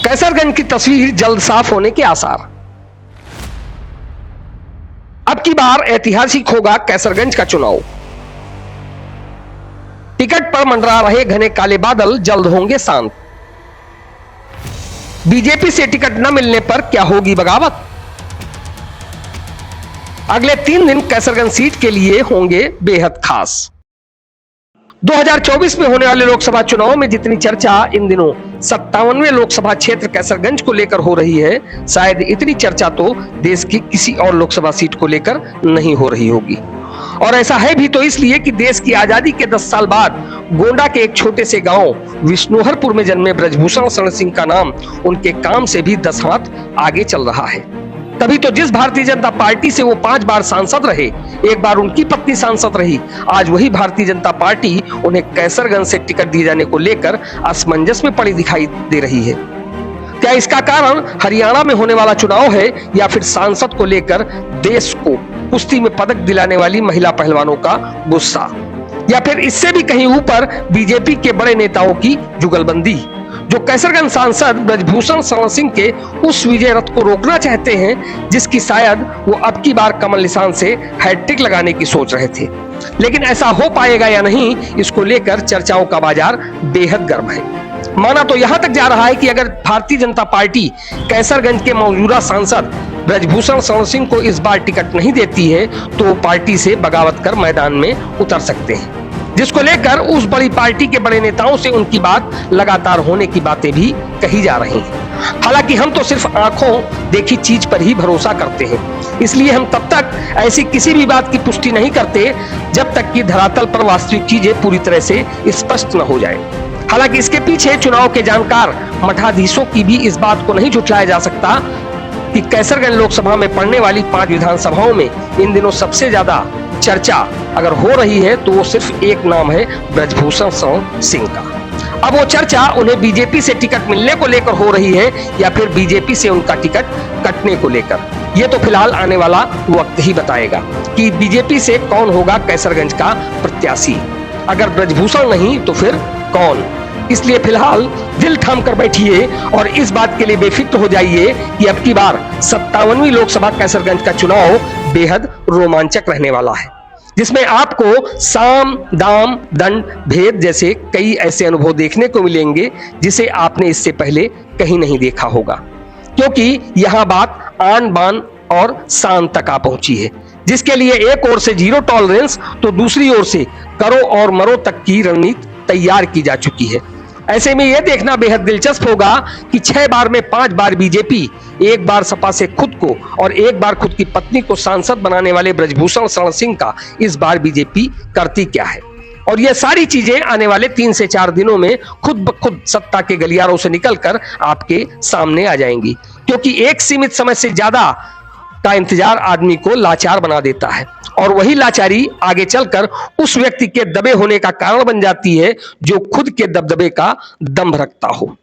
कैसरगंज की तस्वीर जल्द साफ होने के आसार। अब की बार ऐतिहासिक होगा कैसरगंज का चुनाव। टिकट पर मंडरा रहे घने काले बादल जल्द होंगे शांत। बीजेपी से टिकट न मिलने पर क्या होगी बगावत। अगले 3 दिन कैसरगंज सीट के लिए होंगे बेहद खास। 2024 में होने वाले लोकसभा चुनाव में जितनी चर्चा इन दिनों 57वें लोकसभा क्षेत्र कैसरगंज को लेकर हो रही है, शायद इतनी चर्चा तो देश की किसी और लोकसभा सीट को लेकर नहीं हो रही होगी। और ऐसा है भी तो इसलिए कि देश की आजादी के 10 साल बाद गोंडा के एक छोटे से गांव विष्णुहरपुर में जन्मे ब्रजभूषण शरण सिंह का नाम उनके काम से भी 10 हाथ आगे चल रहा है। तभी तो जिस भारतीय जनता पार्टी से वो 5 बार सांसद रहे, एक बार उनकी पत्नी सांसद रही, आज वही भारतीय जनता पार्टी उन्हें कैसरगंज से टिकट दिए जाने को लेकर असमंजस में पड़ी दिखाई दे रही है। क्या इसका कारण हरियाणा में होने वाला चुनाव है या फिर सांसद को लेकर देश को कुश्ती में पदक दिलाने वाली महिला पहलवानों का गुस्सा, या फिर इससे भी कहीं ऊपर बीजेपी के बड़े नेताओं की जुगलबंदी, जो कैसरगंज सांसद ब्रजभूषण शरण सिंह के उस विजय रथ को रोकना चाहते हैं जिसकी शायद वो अब की बार कमल निशान से हैट्रिक लगाने की सोच रहे थे। लेकिन ऐसा हो पाएगा या नहीं, इसको लेकर चर्चाओं का बाजार बेहद गर्म है। माना तो यहां तक जा रहा है कि अगर भारतीय जनता पार्टी कैसरगंज के मौजूदा सांसद ब्रजभूषण शरण सिंह को इस बार टिकट नहीं देती है तो वो पार्टी से बगावत कर मैदान में उतर सकते हैं, जिसको लेकर उस बड़ी पार्टी के बड़े नेताओं से उनकी बात लगातार होने की बातें भी कही जा रही हैं। हालांकि हम तो सिर्फ आंखों देखी चीज पर ही भरोसा करते हैं, इसलिए हम तब तक ऐसी किसी भी बात की पुष्टि नहीं करते जब तक कि धरातल पर वास्तविक चीजें पूरी तरह से स्पष्ट न हो जाए। हालांकि इसके पीछे चुनाव के जानकार मठाधीशों की भी इस बात को नहीं झुठलाया जा सकता कि कैसरगंज लोकसभा में पड़ने वाली 5 विधानसभाओं में इन दिनों सबसे ज्यादा चर्चा अगर हो रही है तो वो सिर्फ एक नाम है ब्रजभूषण शरण सिंह का। अब वो चर्चा उन्हें बीजेपी से टिकट मिलने को लेकर हो रही है या फिर बीजेपी से उनका टिकट कटने को लेकर, ये तो फिलहाल आने वाला वक्त ही बताएगा कि बीजेपी से कौन होगा कैसरगंज का प्रत्याशी। अगर ब्रजभूषण नहीं तो फिर कौन। इसलिए फिलहाल दिल थाम कर बैठिए और इस बात के लिए बेफिक्र हो जाइए कि अब की बार 57वीं लोकसभा कैसरगंज का चुनाव बेहद रोमांचक रहने वाला है, जिसमें आपको साम दाम दंड भेद जैसे कई ऐसे अनुभव देखने को मिलेंगे जिसे आपने इससे पहले कहीं नहीं देखा होगा। क्योंकि यहाँ बात आन बान और शान तक आ पहुंची है, जिसके लिए एक ओर से 0 टॉलरेंस तो दूसरी ओर से करो और मरो तक की रणनीति तैयार की जा चुकी है। ऐसे में यह देखना बेहद दिलचस्प होगा कि 6 बार में 5 बार बीजेपी, 1 बार सपा से खुद को और 1 बार खुद की पत्नी को सांसद बनाने वाले ब्रजभूषण शरण सिंह का इस बार बीजेपी करती क्या है। और ये सारी चीजें आने वाले 3 से 4 दिनों में खुद ब खुद सत्ता के गलियारों से निकलकर आपके सामने आ जाएंगी, क्योंकि एक सीमित समय से ज्यादा का इंतजार आदमी को लाचार बना देता है और वही लाचारी आगे चलकर उस व्यक्ति के दबे होने का कारण बन जाती है जो खुद के दबदबे का दम्भ रखता हो।